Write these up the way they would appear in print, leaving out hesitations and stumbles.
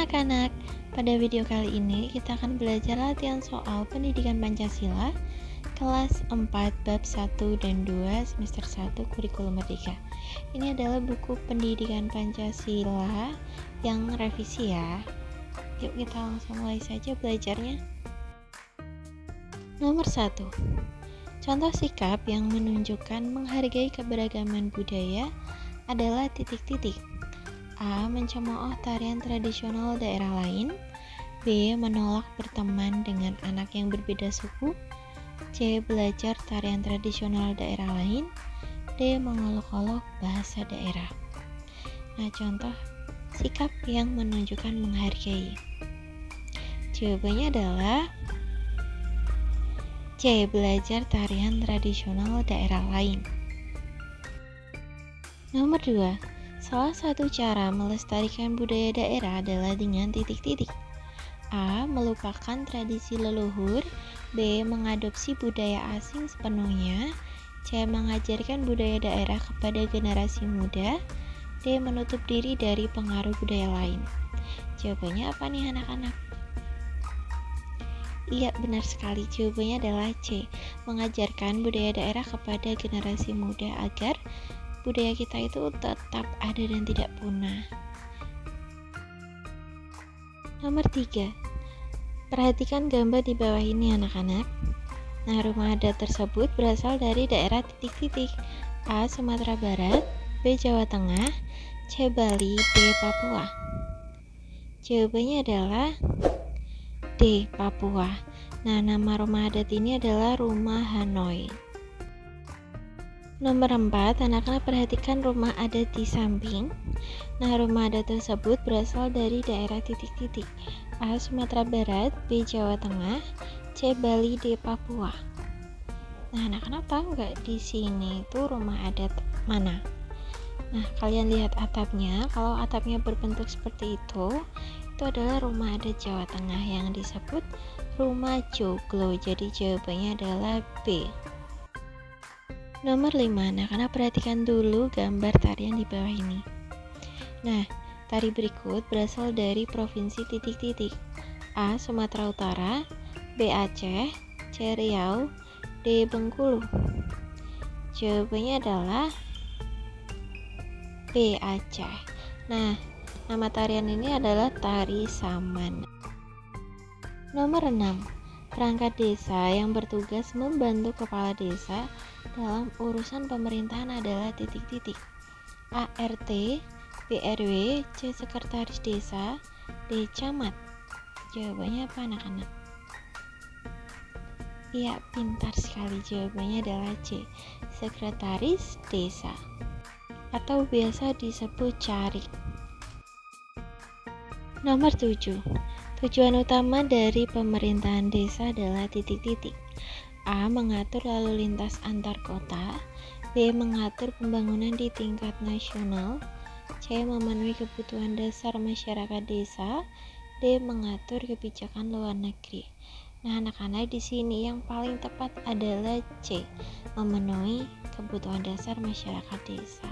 anak-anak, pada video kali ini kita akan belajar latihan soal pendidikan Pancasila kelas 4 bab 1 dan 2 semester 1 kurikulum merdeka. Ini adalah buku pendidikan Pancasila yang revisi ya. Yuk kita langsung mulai saja belajarnya. Nomor 1. Contoh sikap yang menunjukkan menghargai keberagaman budaya adalah titik-titik. A. Mencemooh tarian tradisional daerah lain. B. Menolak berteman dengan anak yang berbeda suku. C. Belajar tarian tradisional daerah lain. D. Mengolok-olok bahasa daerah. Nah, contoh sikap yang menunjukkan menghargai. Jawabannya adalah C. Belajar tarian tradisional daerah lain. Nomor 2. Salah satu cara melestarikan budaya daerah adalah dengan titik-titik. A. Melupakan tradisi leluhur. B. Mengadopsi budaya asing sepenuhnya. C. Mengajarkan budaya daerah kepada generasi muda. D. Menutup diri dari pengaruh budaya lain. Jawabannya apa nih anak-anak? Iya, benar sekali. Jawabannya adalah C. Mengajarkan budaya daerah kepada generasi muda agar budaya kita itu tetap ada dan tidak punah. Nomor 3. Perhatikan gambar di bawah ini anak-anak. Nah, rumah adat tersebut berasal dari daerah titik-titik. A. Sumatera Barat. B. Jawa Tengah. C. Bali. D. Papua. Jawabannya adalah D. Papua. Nah, nama rumah adat ini adalah Rumah Hanoi. Nomor 4, anak-anak perhatikan rumah adat di samping. Nah, rumah adat tersebut berasal dari daerah titik-titik. A. Sumatera Barat. B. Jawa Tengah. C. Bali. D. Papua. Nah, anak-anak tahu nggak di sini itu rumah adat mana? Nah, kalian lihat atapnya. Kalau atapnya berbentuk seperti itu adalah rumah adat Jawa Tengah yang disebut rumah joglo. Jadi jawabannya adalah B. Nomor 5, anak-anak perhatikan dulu gambar tarian di bawah ini. Nah, tari berikut berasal dari provinsi titik-titik. A. Sumatera Utara. B. Aceh. C. Riau. D. Bengkulu. Jawabannya adalah B. Aceh. Nah, nama tarian ini adalah tari saman. Nomor 6. Perangkat desa yang bertugas membantu kepala desa dalam urusan pemerintahan adalah titik-titik. A. RT. B. RW. C. Sekretaris desa. D. Camat. Jawabannya apa anak-anak? Iya, pintar sekali. Jawabannya adalah C. Sekretaris desa atau biasa disebut carik. Nomor 7. Tujuan utama dari pemerintahan desa adalah titik-titik. A. Mengatur lalu lintas antar kota. B. Mengatur pembangunan di tingkat nasional. C. Memenuhi kebutuhan dasar masyarakat desa. D. Mengatur kebijakan luar negeri. Nah, anak-anak di sini yang paling tepat adalah C. Memenuhi kebutuhan dasar masyarakat desa.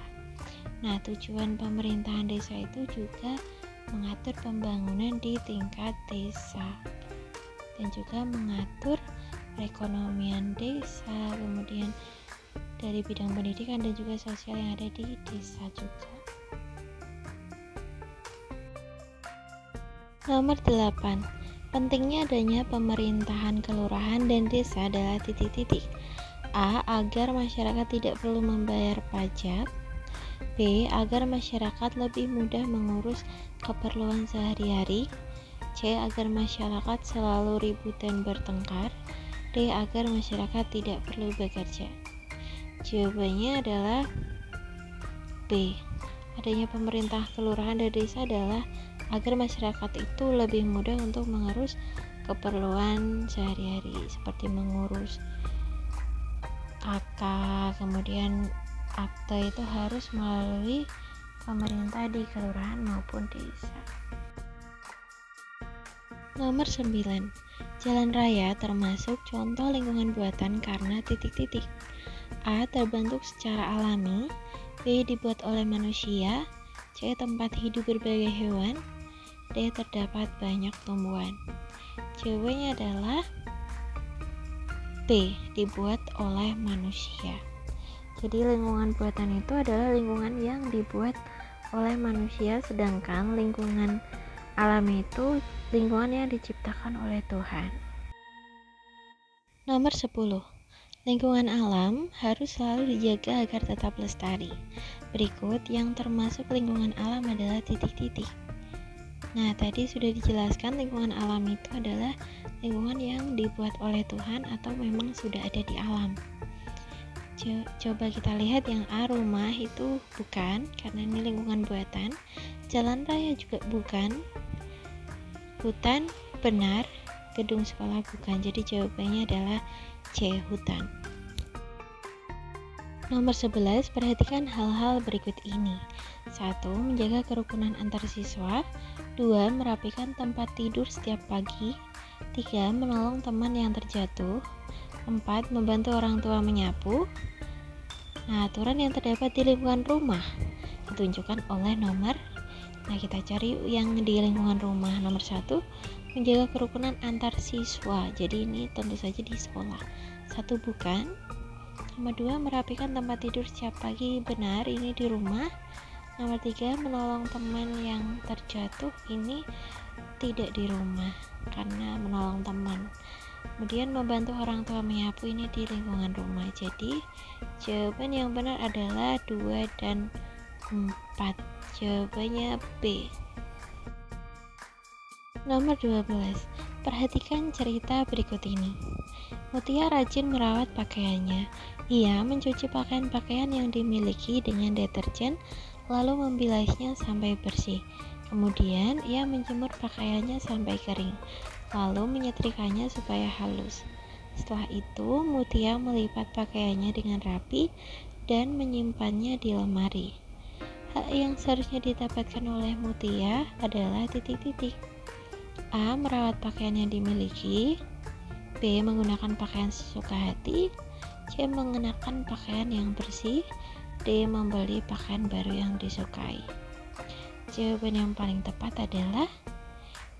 Nah, tujuan pemerintahan desa itu juga mengatur pembangunan di tingkat desa dan juga mengatur perekonomian desa, kemudian dari bidang pendidikan dan juga sosial yang ada di desa juga. Nomor 8. Pentingnya adanya pemerintahan kelurahan dan desa adalah titik-titik. A. Agar masyarakat tidak perlu membayar pajak. B. Agar masyarakat lebih mudah mengurus keperluan sehari-hari. C. Agar masyarakat selalu ribut dan bertengkar. D. Agar masyarakat tidak perlu bekerja. Jawabannya adalah B. Adanya pemerintah kelurahan dan desa adalah agar masyarakat itu lebih mudah untuk mengurus keperluan sehari-hari seperti mengurus KK, kemudian akte itu harus melalui pemerintah di kelurahan maupun desa. Nomor 9. Jalan raya termasuk contoh lingkungan buatan karena titik-titik. A. Terbentuk secara alami. B. Dibuat oleh manusia. C. Tempat hidup berbagai hewan. D. Terdapat banyak tumbuhan. Jawabannya adalah B. Dibuat oleh manusia. Jadi lingkungan buatan itu adalah lingkungan yang dibuat oleh manusia, sedangkan lingkungan alam itu lingkungan yang diciptakan oleh Tuhan. Nomor 10. Lingkungan alam harus selalu dijaga agar tetap lestari. Berikut yang termasuk lingkungan alam adalah titik-titik. Nah, tadi sudah dijelaskan lingkungan alam itu adalah lingkungan yang dibuat oleh Tuhan atau memang sudah ada di alam. Coba kita lihat yang A, rumah itu bukan, karena ini lingkungan buatan. Jalan raya juga bukan. Hutan benar, gedung sekolah bukan. Jadi jawabannya adalah C, hutan. Nomor 11, perhatikan hal-hal berikut ini. 1. Menjaga kerukunan antar siswa. 2. Merapikan tempat tidur setiap pagi. 3. Menolong teman yang terjatuh. 4. Membantu orang tua menyapu. Nah, aturan yang terdapat di lingkungan rumah ditunjukkan oleh nomor. Nah, kita cari yang di lingkungan rumah. Nomor 1, menjaga kerukunan antar siswa. Jadi ini tentu saja di sekolah. 1 bukan. Nomor 2, merapikan tempat tidur setiap pagi. Benar, ini di rumah. Nomor 3, menolong teman yang terjatuh. Ini tidak di rumah karena menolong teman. Kemudian membantu orang tua menyapu, ini di lingkungan rumah. Jadi jawaban yang benar adalah 2 dan 4. Jawabannya B. Nomor 12. Perhatikan cerita berikut ini. Mutia rajin merawat pakaiannya. Ia mencuci pakaian-pakaian yang dimiliki dengan deterjen, lalu membilasnya sampai bersih. Kemudian ia menjemur pakaiannya sampai kering, lalu menyetrikanya supaya halus. Setelah itu, Mutia melipat pakaiannya dengan rapi dan menyimpannya di lemari. Hak yang seharusnya didapatkan oleh Mutia adalah titik-titik. A. Merawat pakaian yang dimiliki. B. Menggunakan pakaian sesuka hati. C. Mengenakan pakaian yang bersih. D. Membeli pakaian baru yang disukai. Jawaban yang paling tepat adalah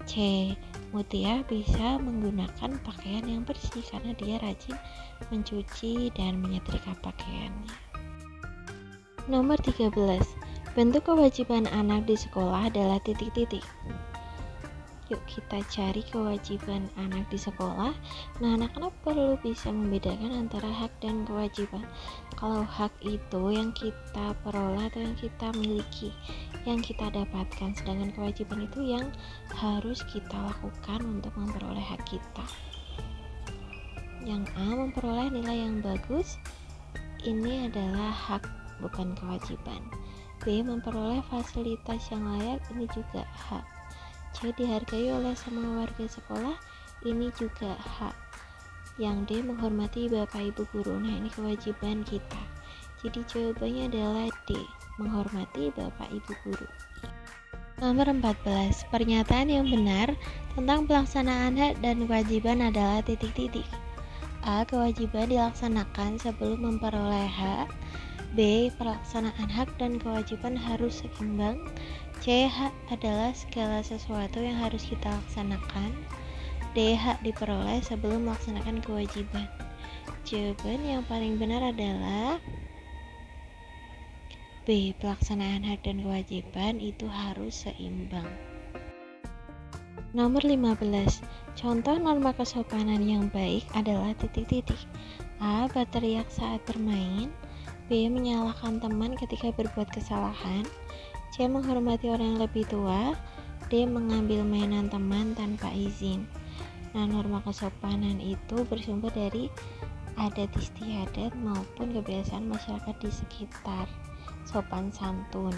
C. Mutia bisa menggunakan pakaian yang bersih karena dia rajin mencuci dan menyetrika pakaiannya. Nomor 13. Bentuk kewajiban anak di sekolah adalah titik-titik. Yuk kita cari kewajiban anak di sekolah. Nah, anak-anak perlu bisa membedakan antara hak dan kewajiban. Kalau hak itu yang kita peroleh atau yang kita miliki, yang kita dapatkan, sedangkan kewajiban itu yang harus kita lakukan untuk memperoleh hak kita. Yang A, memperoleh nilai yang bagus, ini adalah hak bukan kewajiban. B, memperoleh fasilitas yang layak, ini juga hak. C, dihargai oleh semua warga sekolah, ini juga hak. Yang D, menghormati bapak ibu guru. Nah, ini kewajiban kita. Jadi jawabannya adalah D, menghormati bapak ibu guru. Nomor 14, pernyataan yang benar tentang pelaksanaan hak dan kewajiban adalah titik-titik. A, kewajiban dilaksanakan sebelum memperoleh hak. B, pelaksanaan hak dan kewajiban harus seimbang. C, hak adalah segala sesuatu yang harus kita laksanakan. D, hak diperoleh sebelum melaksanakan kewajiban. Jawaban yang paling benar adalah B, pelaksanaan hak dan kewajiban itu harus seimbang. Nomor 15, contoh norma kesopanan yang baik adalah titik-titik. A, berteriak saat bermain. B, menyalahkan teman ketika berbuat kesalahan. C, menghormati orang yang lebih tua. D, mengambil mainan teman tanpa izin. Nah, norma kesopanan itu bersumber dari adat istiadat maupun kebiasaan masyarakat di sekitar, sopan santun.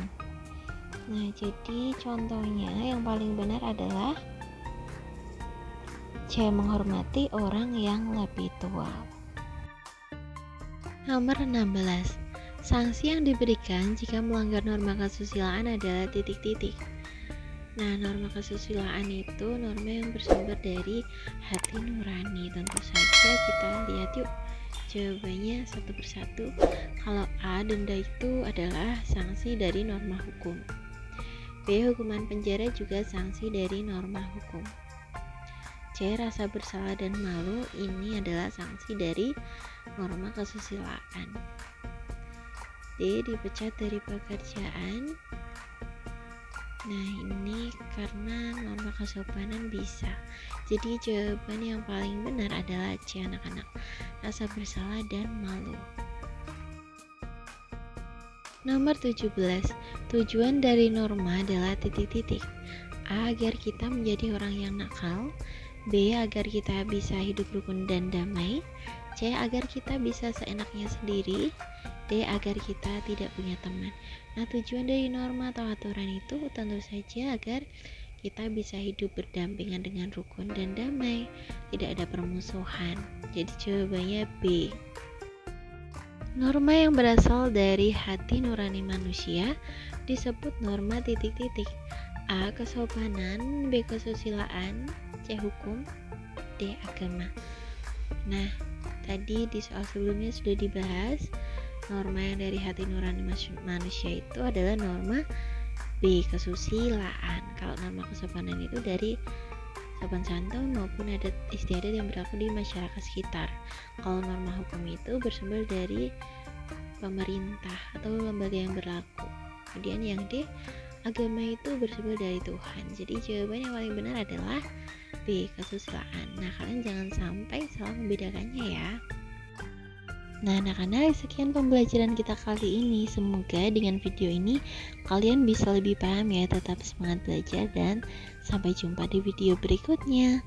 Nah, jadi contohnya yang paling benar adalah C, menghormati orang yang lebih tua. Nomor 16, sanksi yang diberikan jika melanggar norma kesusilaan adalah titik-titik. Nah, norma kesusilaan itu norma yang bersumber dari hati nurani. Tentu saja kita lihat yuk jawabannya satu persatu. Kalau A, denda itu adalah sanksi dari norma hukum. B. Hukuman penjara juga sanksi dari norma hukum. C. Rasa bersalah dan malu, ini adalah sanksi dari norma kesusilaan. D. Dipecat dari pekerjaan. Nah, ini karena norma kesopanan bisa. Jadi jawaban yang paling benar adalah C, anak-anak. Rasa bersalah dan malu. Nomor 17. Tujuan dari norma adalah titik-titik. A. Agar kita menjadi orang yang nakal. B. Agar kita bisa hidup rukun dan damai. C. Agar kita bisa seenaknya sendiri. D. Agar kita tidak punya teman. Nah, tujuan dari norma atau aturan itu tentu saja agar kita bisa hidup berdampingan dengan rukun dan damai, tidak ada permusuhan. Jadi jawabannya B. Norma yang berasal dari hati nurani manusia disebut norma titik-titik. A. Kesopanan, B. Kesusilaan, C. Hukum, D. Agama. Nah, tadi di soal sebelumnya sudah dibahas. Norma yang dari hati nurani manusia itu adalah norma B, kesusilaan. Kalau norma kesopanan itu dari sopan santun maupun adat istiadat yang berlaku di masyarakat sekitar. Kalau norma hukum itu bersumber dari pemerintah atau lembaga yang berlaku. Kemudian yang D, agama itu bersumber dari Tuhan. Jadi jawaban yang paling benar adalah B, kesusilaan. Nah, kalian jangan sampai salah membedakannya ya. Nah, anak-anak, sekian pembelajaran kita kali ini. Semoga dengan video ini kalian bisa lebih paham ya. Tetap semangat belajar dan sampai jumpa di video berikutnya.